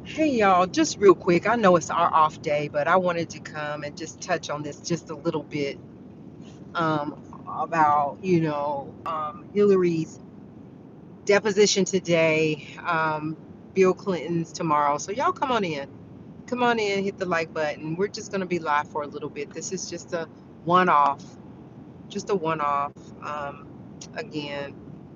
Hey y'all, just real quick. I know it's our off day, but I wanted to come and just touch on this just a little bit about, Hillary's deposition today, Bill Clinton's tomorrow. So y'all come on in. Come on in, hit the like button. We're just going to be live for a little bit. This is just a one off, just a one off. Um, Again,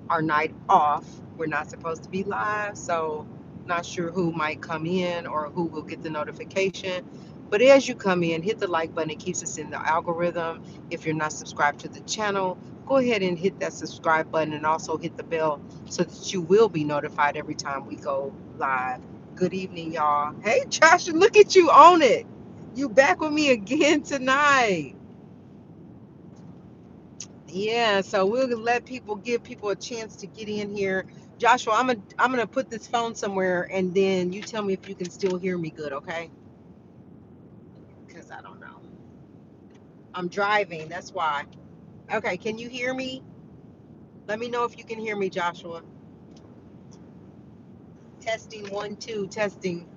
our night off. We're not supposed to be live, so not sure who might come in or who will get the notification. But as you come in, hit the like button. It keeps us in the algorithm. If you're not subscribed to the channel, go ahead and hit that subscribe button and also hit the bell so that you will be notified every time we go live. Good evening, y'all. Hey, Josh, look at you on it. You back with me again tonight. Yeah, so we'll let people give people a chance to get in here. Joshua, I'm gonna put this phone somewhere and then you tell me if you can still hear me good, okay? Because I don't know. I'm driving, that's why. Okay, can you hear me? Let me know if you can hear me, Joshua. Testing 1 2, testing.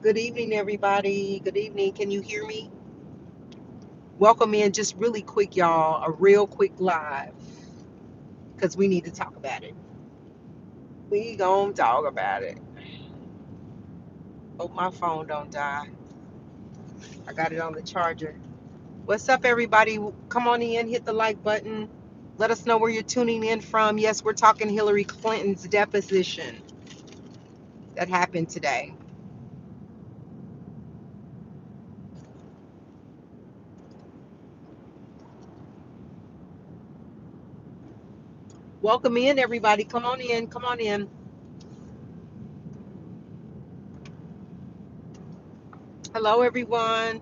Good evening, everybody. Good evening. Can you hear me? Welcome in just really quick, y'all. A real quick live. Because we need to talk about it. We gonna talk about it. Hope my phone don't die. I got it on the charger. What's up, everybody? Come on in, hit the like button. Let us know where you're tuning in from. Yes, we're talking Hillary Clinton's deposition that happened today. Welcome in, everybody. Come on in. Come on in. Hello, everyone.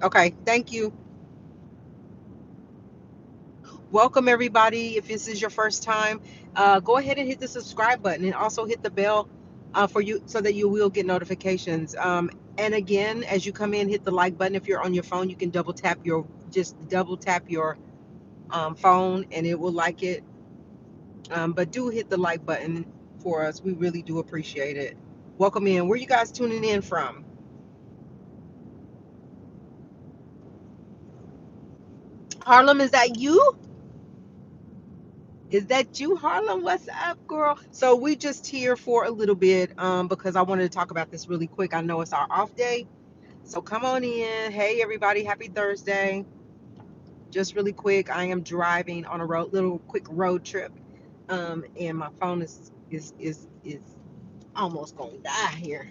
Okay, thank you. Welcome, everybody. If this is your first time, go ahead and hit the subscribe button and also hit the bell for you so that you will get notifications. And again, as you come in, hit the like button. If you're on your phone, you can double tap your phone and it will like it. But do hit the like button for us. We really do appreciate it. Welcome in. Where you guys tuning in from? Harlem, is that you? Is that you, Harlem? What's up, girl? So we just here for a little bit because I wanted to talk about this really quick. I know it's our off day. So come on in. Hey, everybody. Happy Thursday. Just really quick. I am driving on a little quick road trip. And my phone is almost gonna die here.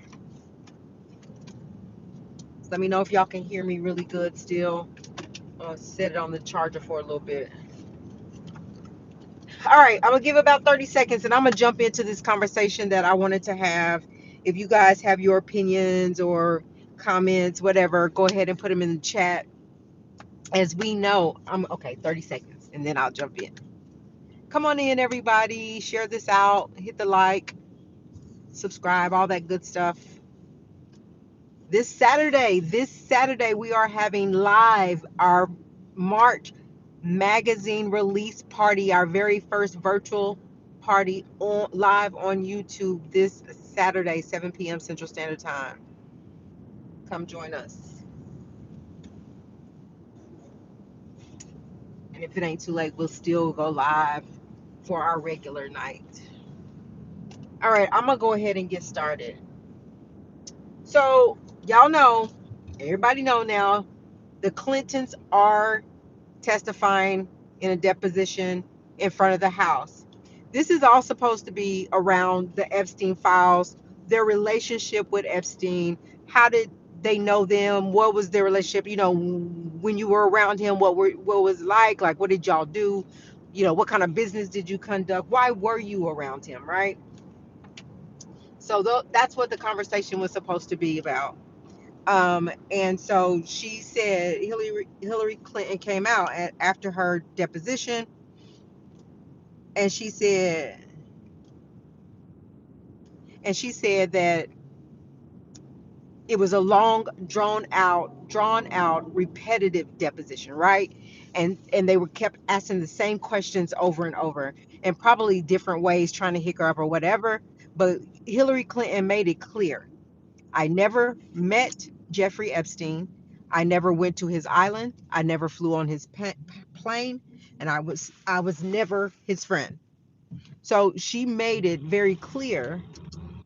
So let me know if y'all can hear me really good still. I'll set it on the charger for a little bit. All right, I'm gonna give about 30 seconds and I'm gonna jump into this conversation that I wanted to have. If you guys have your opinions or comments, whatever, go ahead and put them in the chat. As we know, I'm okay, 30 seconds and then I'll jump in. Come on in, everybody. Share this out, hit the like, subscribe, all that good stuff. This Saturday, we are having live our March magazine release party, our very first virtual party live on YouTube this Saturday, 7 p.m. Central Standard Time. Come join us. And if it ain't too late, we'll still go live for our regular night. All right, I'm going to go ahead and get started. So, y'all know, everybody know now, the Clintons are testifying in a deposition in front of the House. This is all supposed to be around the Epstein files, their relationship with Epstein. How did they know them? What was their relationship? When you were around him, what was it like? Like, what did y'all do? What kind of business did you conduct? Why were you around him, right? So that's what the conversation was supposed to be about. And so she said Hillary Clinton came out after her deposition, and she said that It was a long, drawn out, repetitive deposition, right? And they were kept asking the same questions over and over, and probably different ways trying to hick her up or whatever. But Hillary Clinton made it clear: I never met Jeffrey Epstein. I never went to his island. I never flew on his plane, and I was never his friend. So she made it very clear.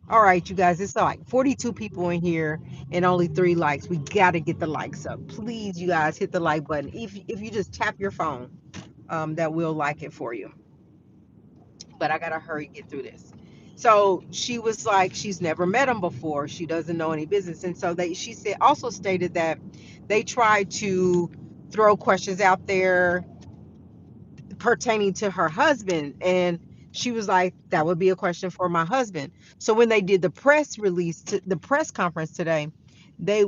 All right, you guys, it's like 42 people in here and only 3 likes. We got to get the likes up. Please, you guys, hit the like button. If you just tap your phone, that will like it for you. But I got to hurry get through this. So she was like, she's never met him before. She doesn't know any business. And so she said, also stated that they tried to throw questions out there pertaining to her husband, and she was like, that would be a question for my husband. So when they did the press release, the press conference today, they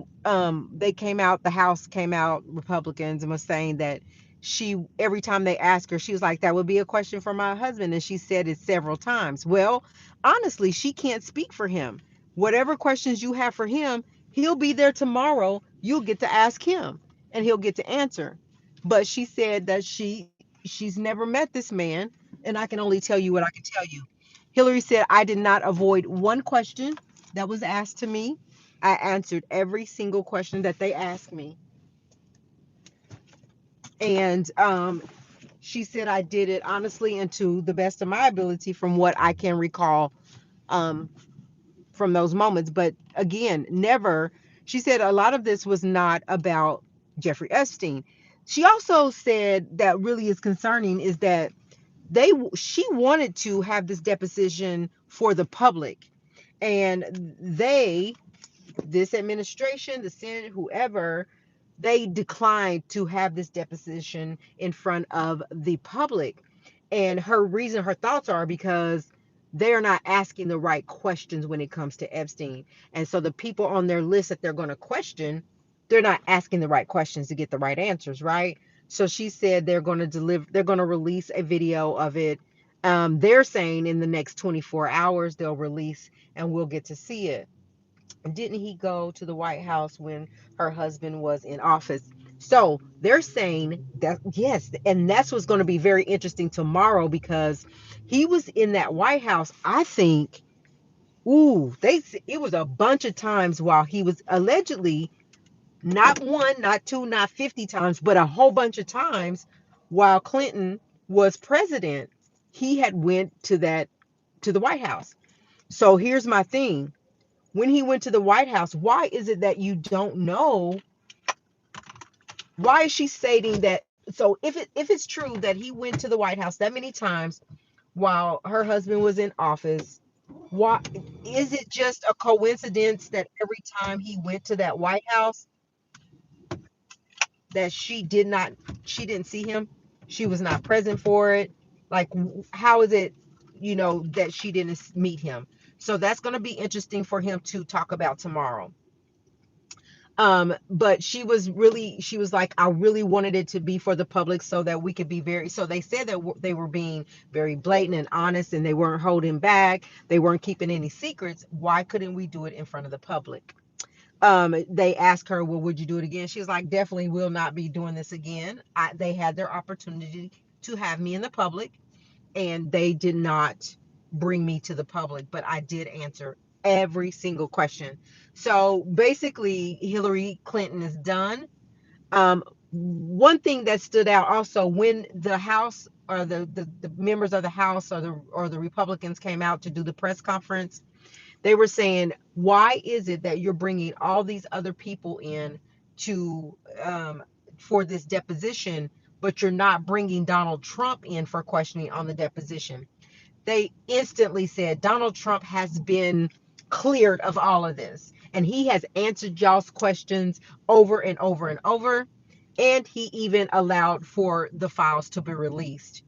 came out, the House came out, Republicans, and was saying that she, every time they asked her, she was like, that would be a question for my husband, and she said it several times. Well, honestly, she can't speak for him. Whatever questions you have for him, he'll be there tomorrow. You'll get to ask him and he'll get to answer. But she said that she's never met this man, and I can only tell you what I can tell you. Hillary said, I did not avoid one question that was asked to me. I answered every single question that they asked me. And she said, I did it honestly and to the best of my ability from what I can recall, um, from those moments. But again, never, she said a lot of this was not about Jeffrey Epstein. She also said that really is concerning is that she wanted to have this deposition for the public, and this administration, the Senate, whoever, they declined to have this deposition in front of the public. And her thoughts are because they're not asking the right questions when it comes to Epstein. And so the people on their list that they're going to question, they're not asking the right questions to get the right answers, right? So she said they're going to release a video of it. They're saying in the next 24 hours they'll release, and we'll get to see it. Didn't he go to the White House when her husband was in office? So they're saying that yes, and that's what's going to be very interesting tomorrow, because he was in that White House, I think. Ooh, it was a bunch of times while he was allegedly, not one, not two, not 50 times, but a whole bunch of times while Clinton was president. He had went to the White House. So here's my thing: when he went to the White House, why is it that you don't know? Why is she stating that? So if it's true that he went to the White House that many times while her husband was in office, why is it just a coincidence that every time he went to that White House that she didn't see him? She was not present for it. Like, how is it, that she didn't meet him? So that's going to be interesting for him to talk about tomorrow. But she was like, I really wanted it to be for the public so that we could be so they said that they were being very blatant and honest, and they weren't holding back, they weren't keeping any secrets. Why couldn't we do it in front of the public? They asked her, well, would you do it again? She was like, definitely will not be doing this again. They had their opportunity to have me in the public, and they did not bring me to the public, but I did answer every single question. So basically, Hillary Clinton is done. One thing that stood out also, when the House, or the members of the House, or the Republicans came out to do the press conference, they were saying, why is it that you're bringing all these other people in to for this deposition, but you're not bringing Donald Trump in for questioning on the deposition? They instantly said Donald Trump has been cleared of all of this, and he has answered y'all's questions over and over and over, and he even allowed for the files to be released.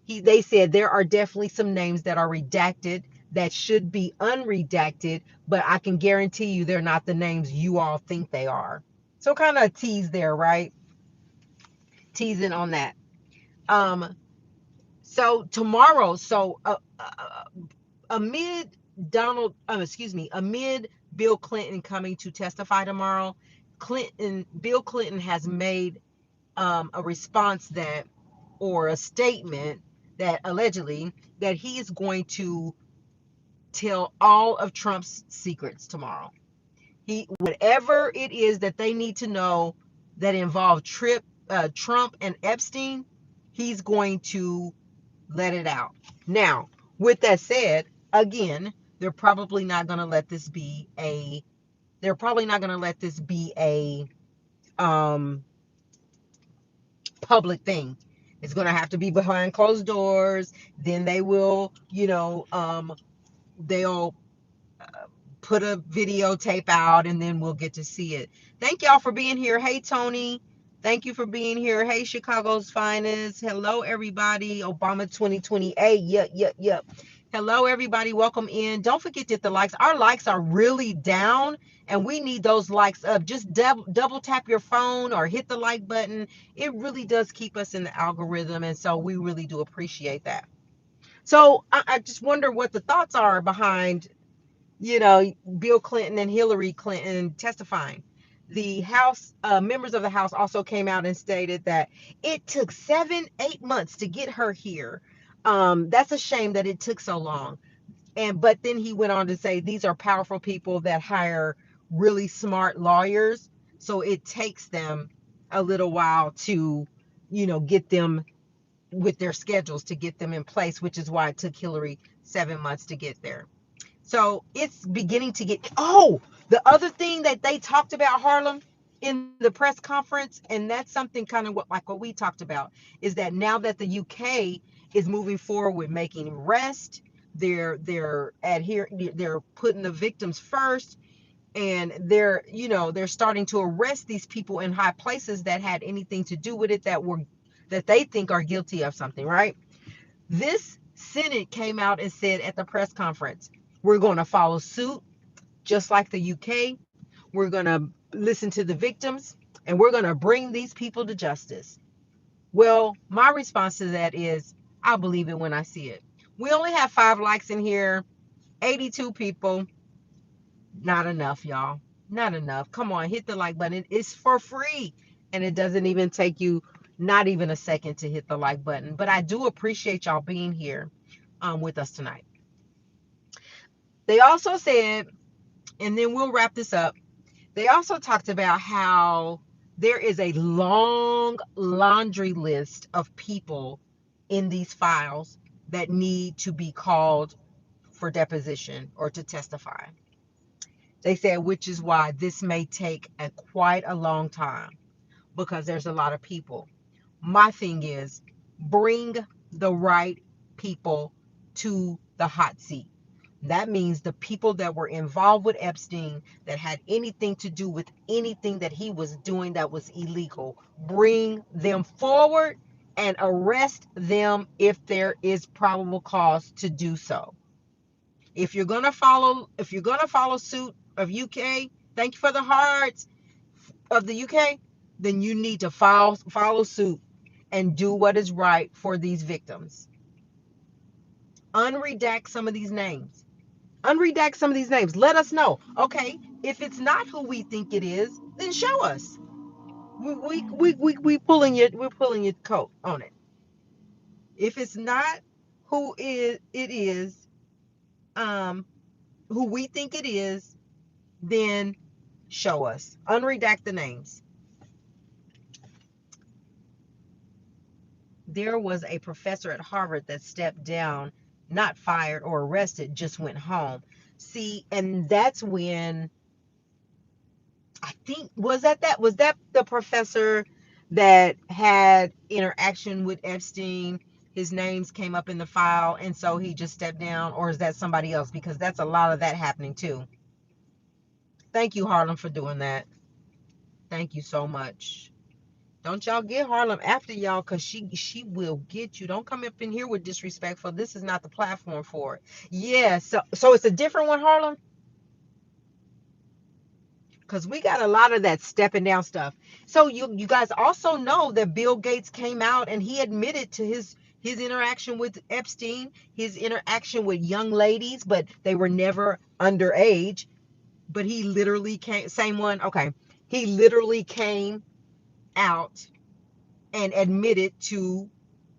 They said there are definitely some names that are redacted that should be unredacted, but I can guarantee you they're not the names you all think they are. So kind of a tease there, right? Teasing on that. Um, so tomorrow, amid amid Bill Clinton coming to testify tomorrow, Bill Clinton has made a response that, or a statement that allegedly that he is going to tell all of Trump's secrets tomorrow. Whatever it is that they need to know that involve Trump and Epstein, he's going to let it out. Now, with that said, again, they're probably not going to let this be a they're probably not going to let this be a um public thing. It's going to have to be behind closed doors. Then they will, they'll put a videotape out and then we'll get to see it. Thank y'all for being here. Hey, Tony. Thank you for being here. Hey, Chicago's finest. Hello, everybody. Obama 2028. Yep, yep, yep. Hello, everybody. Welcome in. Don't forget to hit the likes. Our likes are really down and we need those likes up. Just double tap your phone or hit the like button. It really does keep us in the algorithm. And so we really do appreciate that. So I just wonder what the thoughts are behind Bill Clinton and Hillary Clinton testifying. The House members of the House also came out and stated that it took 7-8 months to get her here. That's a shame that it took so long. But then he went on to say these are powerful people that hire really smart lawyers, so it takes them a little while to, get them with their schedules to get them in place, which is why it took Hillary 7 months to get there. So it's beginning to get. Oh, the other thing that they talked about, Harlem, in the press conference, and that's something kind of what we talked about, is that now that the UK is moving forward with making arrest, they're putting the victims first, and they're starting to arrest these people in high places that had anything to do with it, that they think are guilty of something, right? This Senate came out and said at the press conference, we're going to follow suit just like the UK. We're going to listen to the victims and we're going to bring these people to justice. Well, my response to that is I'll believe it when I see it. We only have 5 likes in here, 82 people. Not enough, y'all. Not enough. Come on, hit the like button. It's for free and it doesn't even take you not even a second to hit the like button. But I do appreciate y'all being here with us tonight. They also said, and then we'll wrap this up. They also talked about how there is a long laundry list of people in these files that need to be called for deposition or to testify. They said, which is why this may take quite a long time because there's a lot of people. My thing is, bring the right people to the hot seat. That means the people that were involved with Epstein, that had anything to do with anything that he was doing that was illegal, bring them forward and arrest them if there is probable cause to do so. If you're gonna follow suit of UK, thank you for the hearts of the UK, then you need to follow suit and do what is right for these victims. Unredact some of these names. Let us know. Okay, if it's not who we think it is, then show us. We're pulling your coat on it. If it's not it is, who we think it is, then show us. Unredact the names. There was a professor at Harvard that stepped down, not fired or arrested, just went home. See, and that's when I think was that the professor that had interaction with Epstein. His names came up in the file, and so he just stepped down, or is that somebody else? Because that's a lot of that happening too. Thank you, Harlem, for doing that. Thank you so much. Don't y'all get Harlem after y'all, because she will get you. Don't come up in here with disrespectful. This is not the platform for it. Yeah, so it's a different one, Harlem? Because we got a lot of that stepping down stuff. So you guys also know that Bill Gates came out and he admitted to his interaction with Epstein, his interaction with young ladies, but they were never underage. but he literally came, same one, okay. He literally came out and admitted to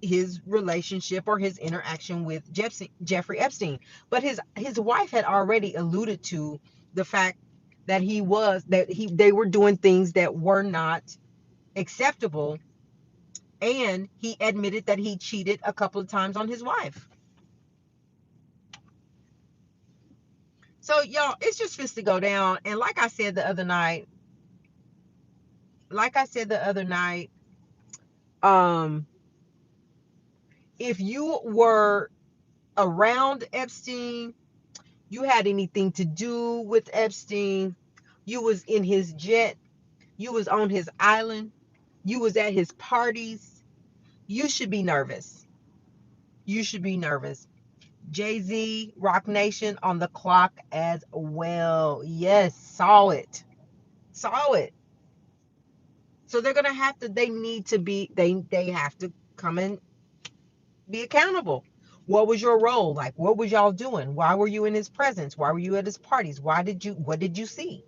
his relationship or his interaction with Jeffrey Epstein. But his wife had already alluded to the fact that they were doing things that were not acceptable, and he admitted that he cheated a couple of times on his wife. So y'all, it's just supposed to go down. And like I said the other night, um, if you were around Epstein, you had anything to do with Epstein, you was in his jet, you was on his island, you was at his parties, you should be nervous. You should be nervous. Jay-Z, Rock Nation on the clock as well. Yes, saw it. Saw it. So they're gonna have to, they need to be, they have to come and be accountable. What was your role? Like, what was y'all doing? Why were you in his presence? Why were you at his parties? What did you see?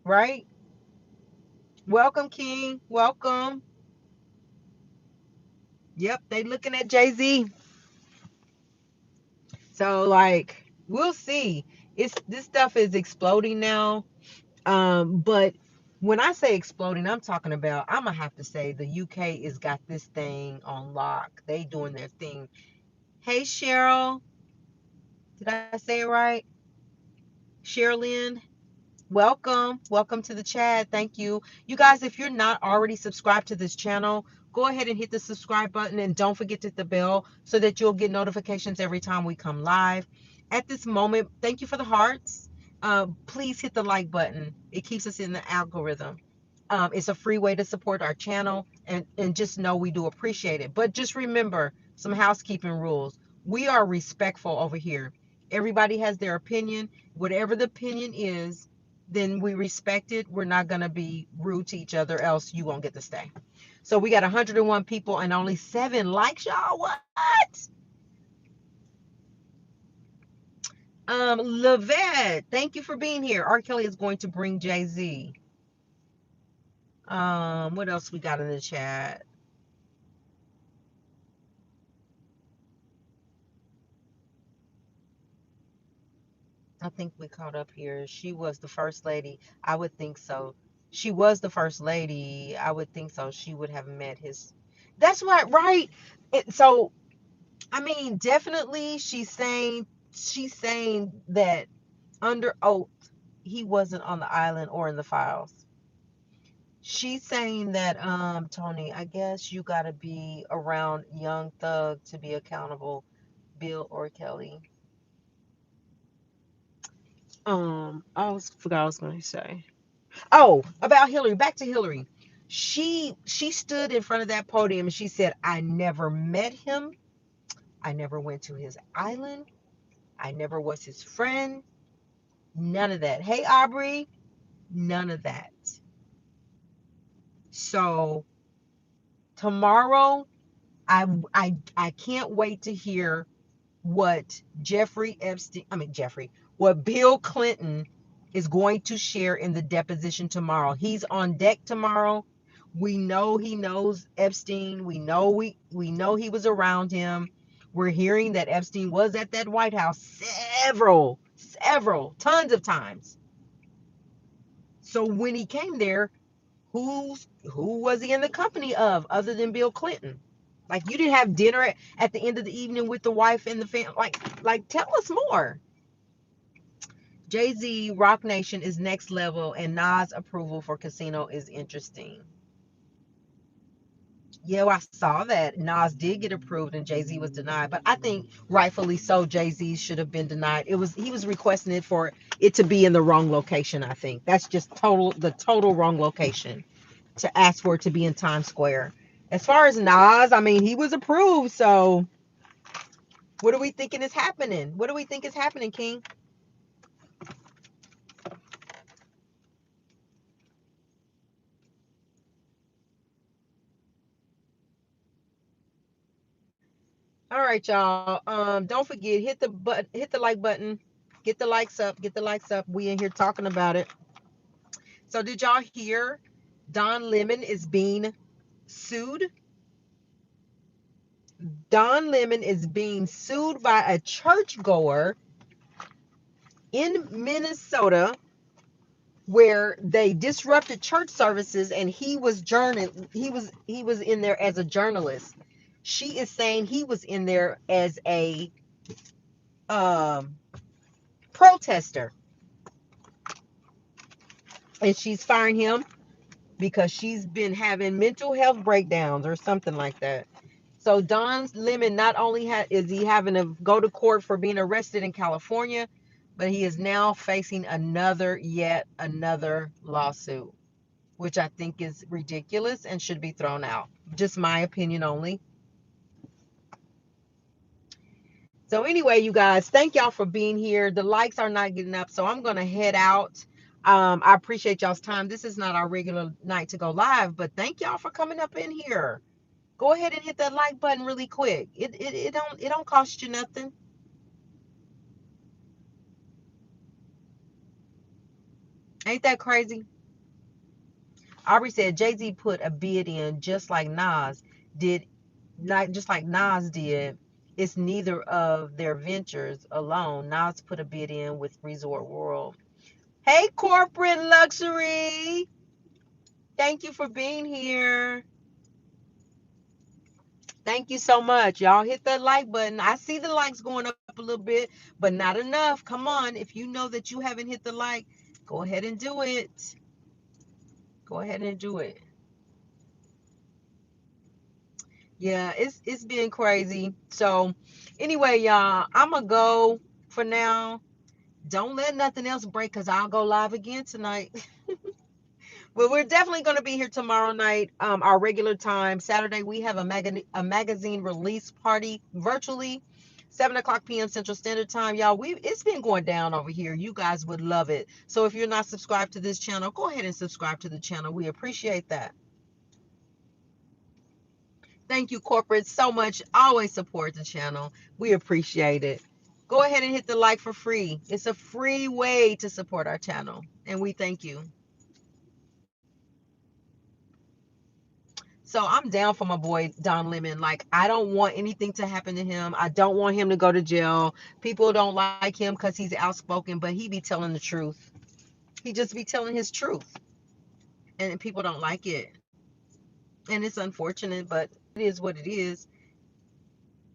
Right? Welcome, King. Welcome. Yep, they looking at Jay-Z. So like, we'll see. It's this stuff is exploding now. But when I say exploding, I'm talking about, I'm gonna have to say the UK has got this thing on lock. They doing their thing. Hey Cheryl, did I say it right? Sherilyn, welcome. Welcome to the chat. Thank you. You guys, if you're not already subscribed to this channel, go ahead and hit the subscribe button and don't forget to hit the bell so that you'll get notifications every time we come live. At this moment, thank you for the hearts. Please hit the like button. It keeps us in the algorithm. It's a free way to support our channel, and just know we do appreciate it. But just remember some housekeeping rules. We are respectful over here. Everybody has their opinion. Whatever the opinion is, then we respect it. We're not going to be rude to each other, else you won't get to stay. So we got 101 people and only 7 likes, y'all. What? Lavette, thank you for being here. R. Kelly is going to bring Jay-Z. What else we got in the chat? I think we caught up here. She was the first lady. I would think so. She was the first lady. I would think so. She would have met his. That's what, right? So, I mean, definitely she's saying that under oath he wasn't on the island or in the files. She's saying that, Tony, I guess you got to be around Young Thug to be accountable, Bill or Kelly. Forgot what I was going to say. Oh, about Hillary. Back to Hillary. She stood in front of that podium and she said, "I never met him. I never went to his island. I never was his friend. None of that. Hey, Aubrey, none of that." So tomorrow, I can't wait to hear what what Bill Clinton is going to share in the deposition tomorrow. He's on deck tomorrow. We know he knows Epstein. We know he was around him. We're hearing that Epstein was at that White House several, tons of times. So when he came there, who was he in the company of other than Bill Clinton? Like, you didn't have dinner at the end of the evening with the wife and the family. Like tell us more. Jay-Z Rock Nation is next level, and Nas approval for Casino is interesting. Yeah, well, I saw that Nas did get approved and Jay-Z was denied, but I think rightfully so. Jay-Z should have been denied. He was requesting it for it to be in the wrong location. I think that's just the total wrong location to ask for it to be in Times Square. As far as Nas, I mean, he was approved. So what are we thinking is happening? What do we think is happening, King? All right, y'all. Don't forget, hit the like button. Get the likes up. Get the likes up. We in here talking about it. So did y'all hear Don Lemon is being sued? Don Lemon is being sued by a churchgoer in Minnesota where they disrupted church services and he was in there as a journalist. She is saying he was in there as a um, protester, and she's firing him because she's been having mental health breakdowns or something like that. So Don Lemon not only is he having to go to court for being arrested in California, but he is now facing yet another lawsuit, which I think is ridiculous and should be thrown out. Just my opinion only. So anyway, you guys, thank y'all for being here. The likes are not getting up, so I'm going to head out. I appreciate y'all's time. This is not our regular night to go live, but thank y'all for coming up in here. Go ahead and hit that like button really quick. It don't cost you nothing. Ain't that crazy? Aubrey said Jay-Z put a bid in just like Nas did, not just like Nas did. It's neither of their ventures alone. Nas put a bid in with Resort World. Hey, corporate luxury. Thank you for being here. Thank you so much. Y'all hit that like button. I see the likes going up a little bit, but not enough. Come on. If you know that you haven't hit the like, go ahead and do it. Go ahead and do it. Yeah, it's been crazy. So anyway, y'all, I'ma go for now. Don't let nothing else break because I'll go live again tonight. Well, we're definitely going to be here tomorrow night, our regular time. Saturday, we have a magazine release party virtually, 7 o'clock p.m. Central Standard Time. Y'all, it's been going down over here. You guys would love it. So if you're not subscribed to this channel, go ahead and subscribe to the channel. We appreciate that. Thank you, corporate, so much. Always support the channel. We appreciate it. Go ahead and hit the like for free. It's a free way to support our channel, and we thank you. So I'm down for my boy Don Lemon. Like, I don't want anything to happen to him. I don't want him to go to jail. People don't like him because he's outspoken, but he be telling the truth. He just be telling his truth, and people don't like it. And it's unfortunate, but it is what it is.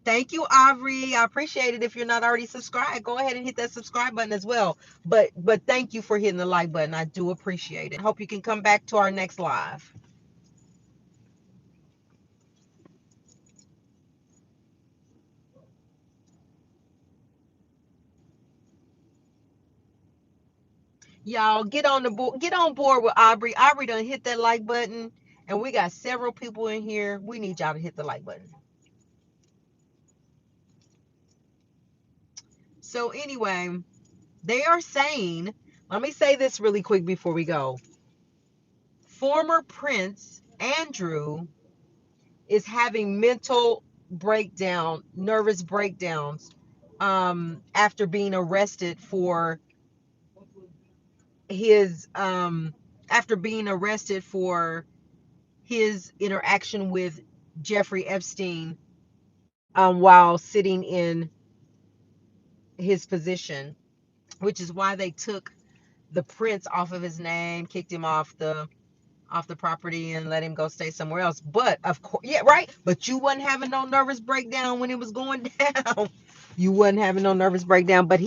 Thank you, Aubrey. I appreciate it. If you're not already subscribed, go ahead and hit that subscribe button as well. But thank you for hitting the like button. I do appreciate it. I hope you can come back to our next live. Y'all get on board with Aubrey. Aubrey done hit that like button, and we got several people in here. We need y'all to hit the like button. So anyway, they are saying, let me say this really quick before we go. Former Prince Andrew is having nervous breakdowns, after being arrested for his interaction with Jeffrey Epstein, while sitting in his position, which is why they took the prince off of his name, kicked him off the property and let him go stay somewhere else. But of course, yeah, right. But you wasn't having no nervous breakdown when it was going down. You wasn't having no nervous breakdown. But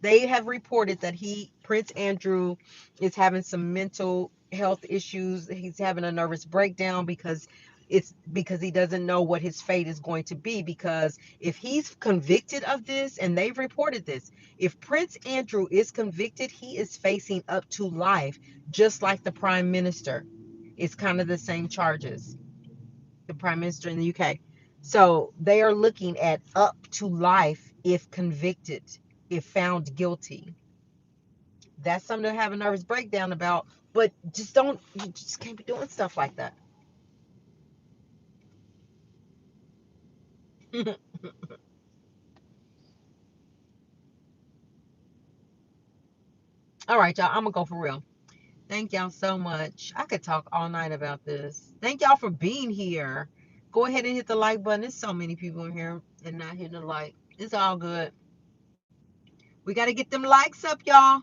they have reported that Prince Andrew, is having some mental health issues. He's having a nervous breakdown because he doesn't know what his fate is going to be. Because if he's convicted of this, and they've reported this, if Prince Andrew is convicted, he is facing up to life, just like the prime minister. It's kind of the same charges, the prime minister in the UK. So they are looking at up to life if convicted, if found guilty. That's something to have a nervous breakdown about, but you just can't be doing stuff like that. All right, y'all. I'm gonna go for real. Thank y'all so much. I could talk all night about this. Thank y'all for being here. Go ahead and hit the like button. There's so many people in here and not hitting the like. It's all good. We got to get them likes up, y'all.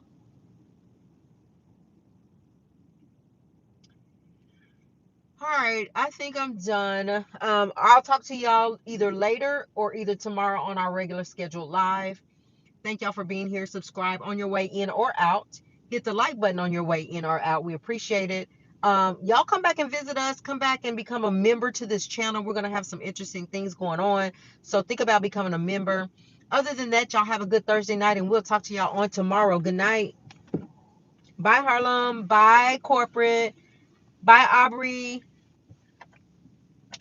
All right, I think I'm done. I'll talk to y'all either later or either tomorrow on our regular scheduled live. Thank y'all for being here. Subscribe on your way in or out. Hit the like button on your way in or out. We appreciate it. Y'all come back and visit us. Come back and become a member to this channel. We're going to have some interesting things going on. So think about becoming a member. Other than that, y'all have a good Thursday night, and we'll talk to y'all on tomorrow. Good night. Bye, Harlem. Bye, corporate. Bye, Aubrey.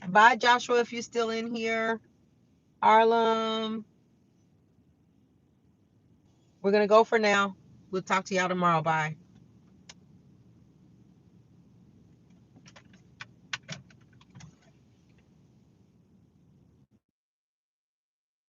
Bye, Joshua, if you're still in here. Harlem. We're going to go for now. We'll talk to y'all tomorrow. Bye.